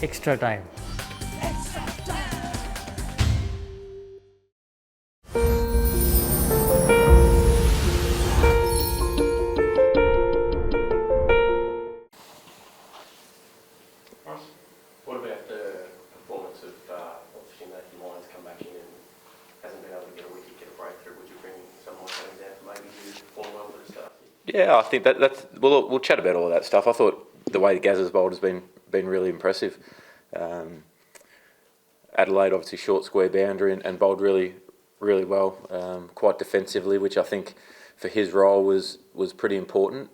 extra time. What about the performance of Finch Lyons come back in and hasn't been able to get a wicket, get a breakthrough? Would you bring someone like that down for maybe to perform well for the start? Yeah, I think that's we'll chat about all of that stuff. I thought the way Gaz has bowled has been really impressive. Adelaide obviously short square boundary and bowled really well, quite defensively, which I think for his role was pretty important.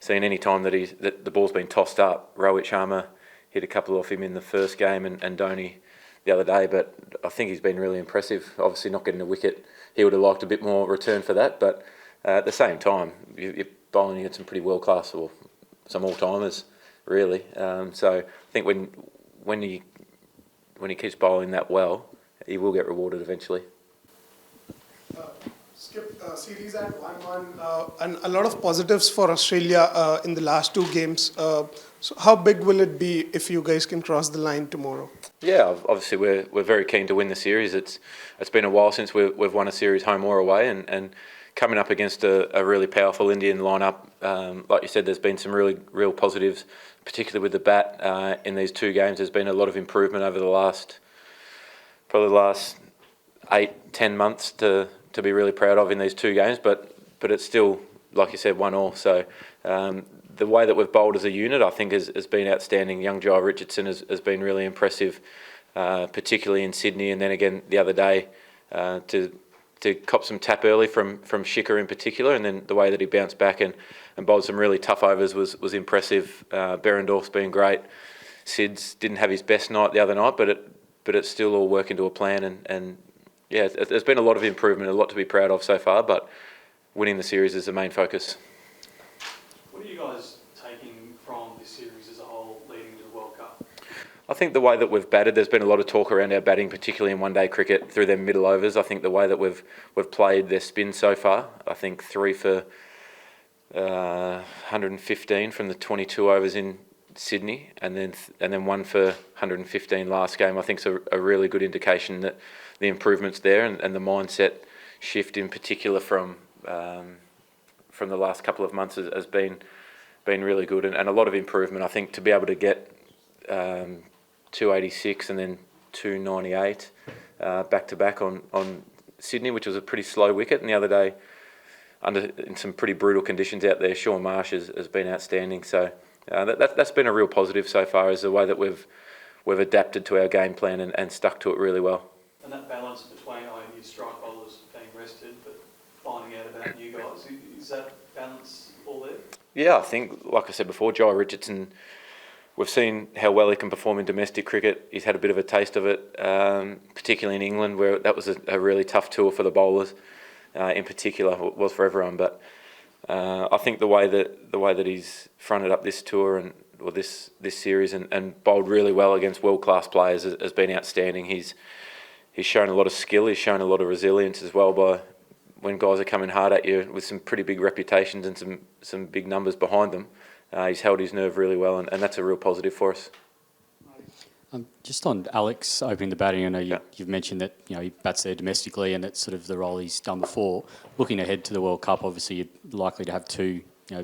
Seen any time that the ball's been tossed up, Rohit Sharma hit a couple off him in the first game and Dhoni the other day, but I think he's been really impressive. Obviously not getting a wicket, he would have liked a bit more return for that, but at the same time, you're bowling against some pretty world-class, or some all-timers, really. So I think when he keeps bowling that well, he will get rewarded eventually. Skip, series at 1-1 and a lot of positives for Australia in the last two games. So how big will it be if you guys can cross the line tomorrow? Yeah, obviously we're very keen to win the series. It's been a while since we've won a series home or away, and coming up against a really powerful Indian lineup, like you said, there's been some real positives, particularly with the bat in these two games. There's been a lot of improvement over the last 8-10 months to be really proud of in these two games, but it's still, like you said, 1-1. So the way that we've bowled as a unit, I think, has been outstanding. Young Jai Richardson has been really impressive, particularly in Sydney, and then again the other day to cop some tap early from Shikhar in particular, and then the way that he bounced back and bowled some really tough overs was impressive. Berendorf's been great. Sids didn't have his best night the other night, but it's still all working to a plan, and yeah, there's been a lot of improvement, a lot to be proud of so far, but winning the series is the main focus. What are you guys taking from this series as a whole leading to the World Cup? I think the way that we've batted, there's been a lot of talk around our batting, particularly in one-day cricket through their middle overs. I think the way that we've played their spin so far, I think 3 for 115 from the 22 overs in Sydney, and then 1 for 115 last game, I think is a really good indication that the improvements there and the mindset shift in particular from the last couple of months has been really good, and a lot of improvement. I think to be able to get 286 and then 298 back to back on Sydney, which was a pretty slow wicket, and the other day in some pretty brutal conditions out there, Shaun Marsh has been outstanding. So that's been a real positive so far, is the way that we've adapted to our game plan and stuck to it really well. And that balance between your strike bowlers being rested but finding out about you guys, is that balance all there? Yeah, I think, like I said before, Jai Richardson, we've seen how well he can perform in domestic cricket. He's had a bit of a taste of it, particularly in England, where that was a really tough tour for the bowlers, in particular, it was for everyone. But I think the way that he's fronted up this tour or this series and bowled really well against world-class players has been outstanding. He's shown a lot of skill. He's shown a lot of resilience as well by when guys are coming hard at you with some pretty big reputations and some big numbers behind them. He's held his nerve really well, and that's a real positive for us. Just on Alex opening the batting, I know you've mentioned that he bats there domestically, and that's sort of the role he's done before. Looking ahead to the World Cup, obviously you're likely to have two,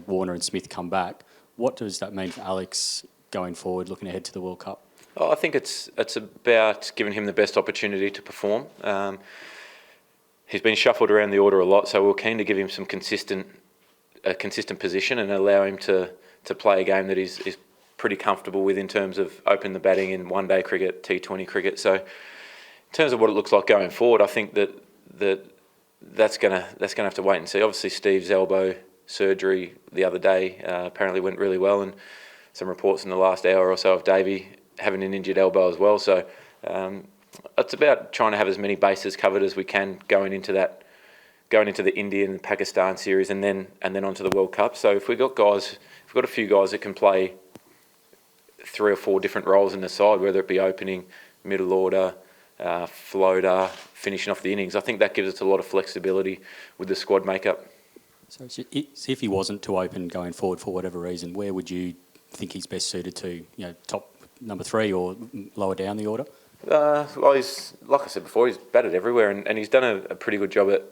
Warner and Smith, come back. What does that mean for Alex going forward, looking ahead to the World Cup? Oh, I think it's about giving him the best opportunity to perform. He's been shuffled around the order a lot, so we're keen to give him some consistent position and allow him to play a game that he's pretty comfortable with in terms of opening the batting in one-day cricket, T20 cricket. So in terms of what it looks like going forward, I think that's gonna have to wait and see. Obviously, Steve's elbow surgery the other day apparently went really well, and some reports in the last hour or so of Davey having an injured elbow as well. So it's about trying to have as many bases covered as we can going into the India and Pakistan series, and then onto the World Cup. So if we've got a few guys that can play 3 or 4 different roles in the side, whether it be opening, middle order, floater, finishing off the innings, I think that gives us a lot of flexibility with the squad makeup. So if he wasn't to open going forward for whatever reason, where would you think he's best suited to? Top number 3 or lower down the order? Well, he's, like I said before, he's batted everywhere, and he's done a pretty good job at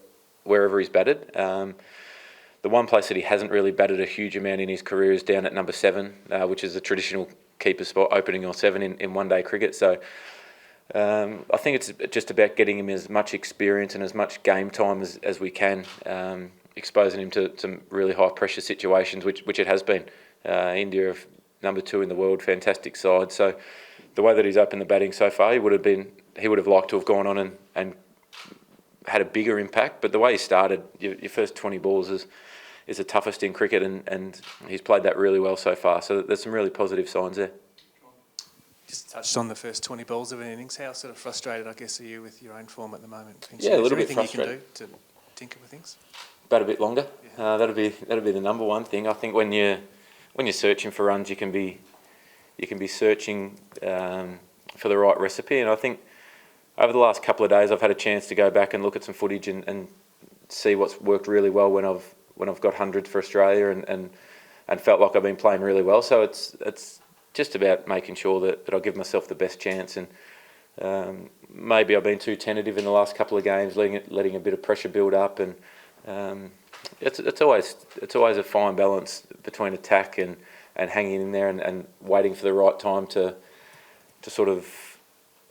wherever he's batted. The one place that he hasn't really batted a huge amount in his career is down at number 7, which is the traditional keeper spot, opening or 7 in one-day cricket. So I think it's just about getting him as much experience and as much game time as we can, exposing him to some really high-pressure situations, which it has been. India are number 2 in the world, fantastic side. So the way that he's opened the batting so far, he would have liked to have gone on and had a bigger impact. But the way he started, your first 20 balls is the toughest in cricket, and he's played that really well so far. So there's some really positive signs there. Just touched on the first 20 balls of an innings. How sort of frustrated, I guess, are you with your own form at the moment? Finch? Yeah, a little bit Is there anything frustrated. you can do to tinker with things? Bat a bit longer. Yeah. That'll be the number one thing. I think when you're searching for runs, you can be searching for the right recipe. And I think over the last couple of days, I've had a chance to go back and look at some footage and see what's worked really well when I've got hundreds for Australia and felt like I've been playing really well. So it's just about making sure that I give myself the best chance. And maybe I've been too tentative in the last couple of games, letting a bit of pressure build up. And it's always a fine balance between attack and hanging in there and waiting for the right time to sort of,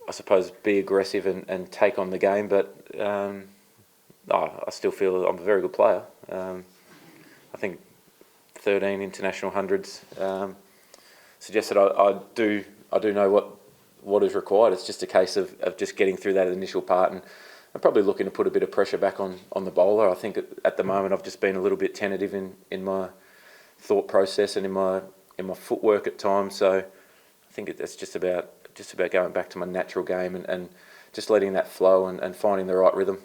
I suppose, be aggressive and take on the game. But I still feel I'm a very good player. I think 13 international hundreds suggests that I do know what is required. It's just a case of just getting through that initial part, and I'm probably looking to put a bit of pressure back on the bowler. I think at the moment I've just been a little bit tentative in my thought process and in my footwork at times. So I think it's just about going back to my natural game and just letting that flow and finding the right rhythm.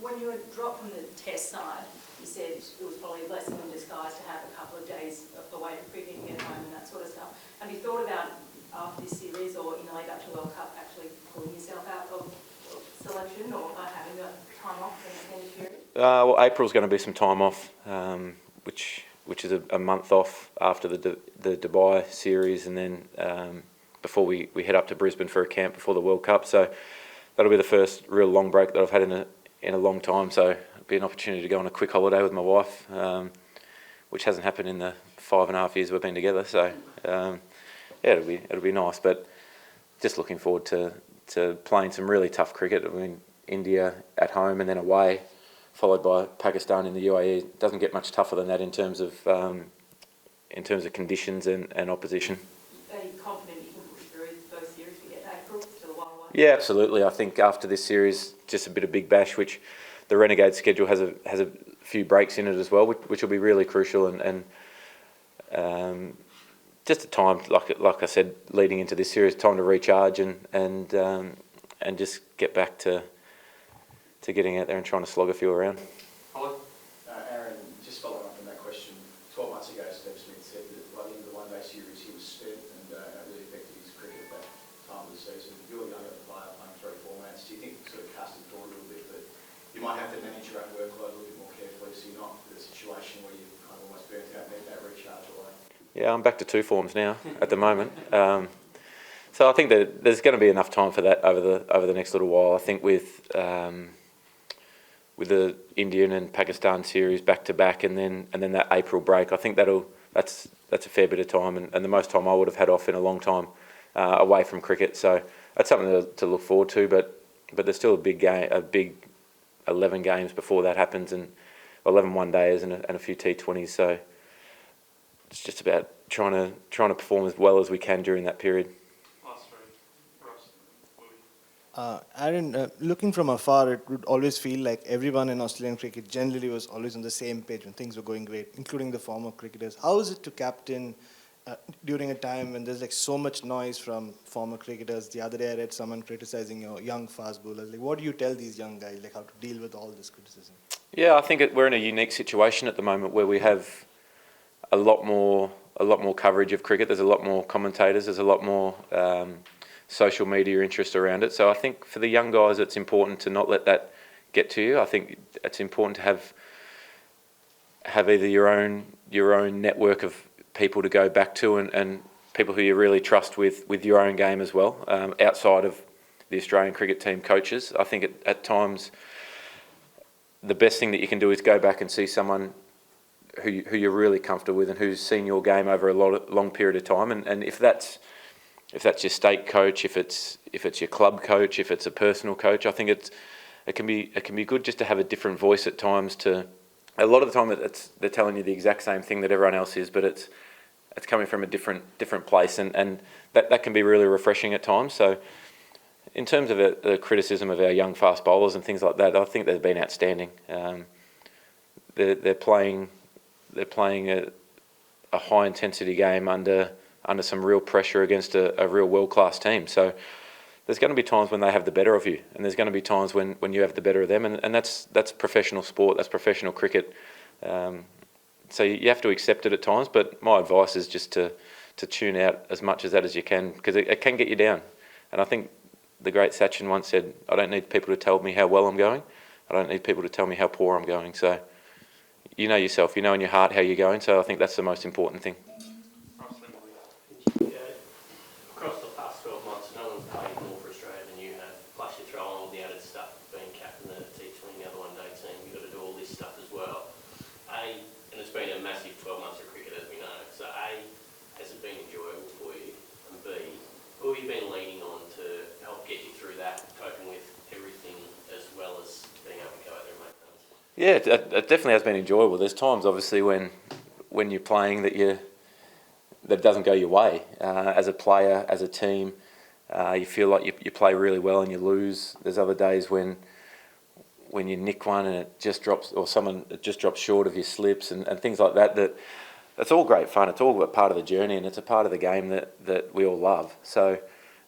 When you were dropped from the test side, you said it was probably a blessing in disguise to have a couple of days away from cricket and get home and that sort of stuff. Have you thought about, after this series or in the lead up to World Cup, actually pulling yourself out of selection or having that time off for an extended period? Well, April's going to be some time off, which is a month off after the Dubai series, and then before we head up to Brisbane for a camp before the World Cup. So that'll be the first real long break that I've had in a long time. So it'll be an opportunity to go on a quick holiday with my wife, which hasn't happened in the 5.5 years we've been together. So yeah, it'll be nice. But just looking forward to playing some really tough cricket. I mean, India at home and then away, followed by Pakistan in the UAE. It doesn't get much tougher than that in terms of conditions and opposition. Are you confident you can push through those series to get to April, still a while away? Yeah, absolutely. I think after this series, just a bit of big bash, which the Renegade schedule has a few breaks in it as well, which will be really crucial and just a time, like I said, leading into this series, time to recharge and just get back to getting out there and trying to slog a few around. Aaron, just following up on that question, 12 months ago, Steve Smith said that by the end of the one-day series he was spent and it really affected his cricket at that time of the season. You're the only other player playing 3 formats. Do you think, sort of casting forward a little bit, that you might have to manage your own workload a little bit more carefully so you're not in a situation where you're kind of almost burnt out and need that recharge away? Yeah, I'm back to 2 forms now at the moment. So I think that there's going to be enough time for that over the next little while. I think with the Indian and Pakistan series back to back, and then that April break, I think that's a fair bit of time and the most time I would have had off in a long time away from cricket. So that's something to look forward to. But there's still a big 11 games before that happens, and 11 one-days and a few T20s. So it's just about trying to perform as well as we can during that period. Aaron, looking from afar, it would always feel like everyone in Australian cricket generally was always on the same page when things were going great, including the former cricketers. How is it to captain during a time when there's like so much noise from former cricketers? The other day I read someone criticizing your young fast bowlers. Like, what do you tell these young guys, like how to deal with all this criticism? Yeah, I think we're in a unique situation at the moment where we have a lot more coverage of cricket. There's a lot more commentators. There's a lot more social media interest around it. So I think for the young guys, it's important to not let that get to you. I think it's important to have either your own network of people to go back to and people who you really trust with your own game as well, outside of the Australian cricket team coaches. I think at times the best thing that you can do is go back and see someone who you're really comfortable with and who's seen your game over a long period of time. And if that's your state coach, if it's your club coach, if it's a personal coach, I think it can be good just to have a different voice at times. A lot of the time they're telling you the exact same thing that everyone else is, but it's coming from a different place, and that can be really refreshing at times. So in terms of the criticism of our young fast bowlers and things like that, I think they've been outstanding. They're playing a high intensity game under some real pressure against a real world class team. So there's going to be times when they have the better of you, and there's going to be times when you have the better of them, and that's professional sport, that's professional cricket. So you have to accept it at times, but my advice is just to tune out as much of that as you can, because it can get you down. And I think the great Sachin once said, I don't need people to tell me how well I'm going, I don't need people to tell me how poor I'm going. So you know yourself, you know in your heart how you're going, so I think that's the most important thing. Across the past 12 months, no one's played more for Australia than you have. Plus you throw on all the added stuff, being captain of the T20 and the other one-day team, you've got to do all this stuff as well. And it's been a massive 12 months of cricket, as we know. So A, has it been enjoyable for you? And B, who have you been leaning on to help get you through that, coping with everything as well as being able to go out there and make runs? Yeah, it definitely has been enjoyable. There's times, obviously, when you're playing that doesn't go your way. As a player, as a team, you feel like you play really well and you lose. There's other days when you nick one and it just drops, or it just drops short of your slips and things like that. That's all great fun. It's all a part of the journey, and it's a part of the game that we all love. So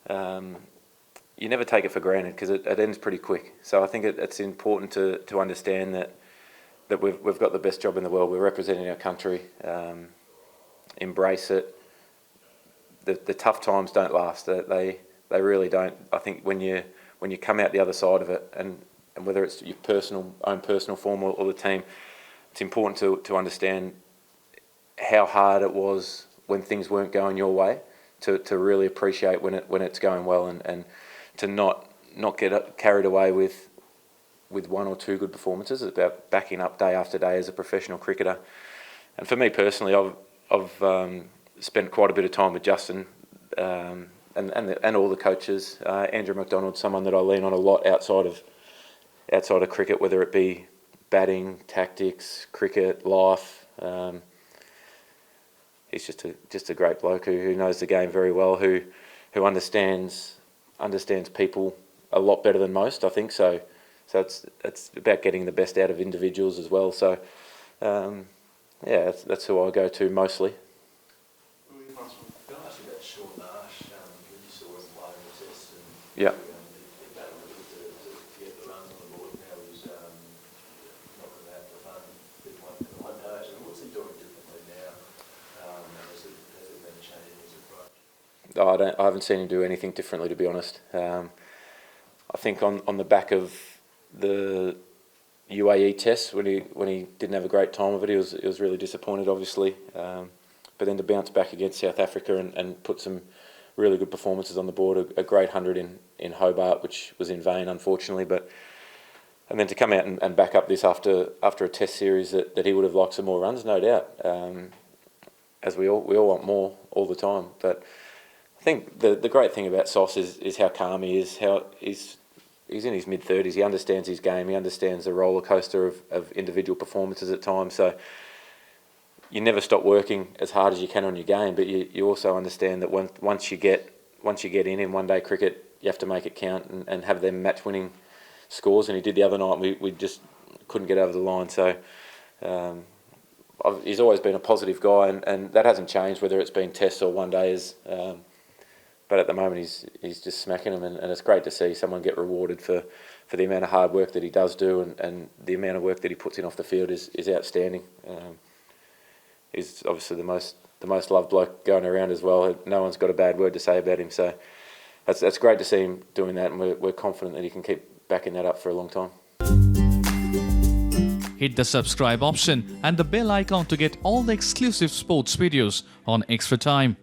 you never take it for granted, because it ends pretty quick. So I think it's important to understand that we've got the best job in the world. We're representing our country. Embrace it. The tough times don't last. They really don't. I think when you come out the other side of it, and whether it's your own personal form or the team, it's important to understand how hard it was when things weren't going your way, to really appreciate when it's going well, and to not get carried away with one or two good performances. It's about backing up day after day as a professional cricketer. And for me personally, I've spent quite a bit of time with Justin and all the coaches. Andrew McDonald's someone that I lean on a lot outside of cricket, whether it be batting, tactics, cricket, life. He's just a great bloke who knows the game very well, who understands people a lot better than most, I think. So it's about getting the best out of individuals as well. So yeah, that's who I go to mostly. Can I ask you about Sean Marsh? You used to work well in the test, and Yeah. he battled a bit to get the runs on the board. Now he's not going to have the fun with one page. I mean, what's he doing differently now? Has there been a change in his approach? I haven't seen him do anything differently, to be honest. I think on the back of the UAE test, when he didn't have a great time of it, he was really disappointed, obviously. But then to bounce back against South Africa and put some really good performances on the board, a great 100 in Hobart, which was in vain, unfortunately. And then to come out and back up this after a test series that he would have liked some more runs, no doubt. As we all want more all the time. But I think the great thing about Sauce is how calm he is, how he's in his mid-30s, he understands his game, he understands the roller coaster of individual performances at times. So you never stop working as hard as you can on your game, but you also understand that once you get in one-day cricket, you have to make it count and have them match-winning scores. And he did the other night. We just couldn't get over the line. So he's always been a positive guy, and that hasn't changed, whether it's been tests or one-days. But at the moment, he's just smacking them, and it's great to see someone get rewarded for the amount of hard work that he does do, and the amount of work that he puts in off the field is outstanding. He's obviously the most loved bloke going around as well. No one's got a bad word to say about him, so that's great to see him doing that, and we're confident that he can keep backing that up for a long time. Hit the subscribe option and the bell icon to get all the exclusive sports videos on Extra Time.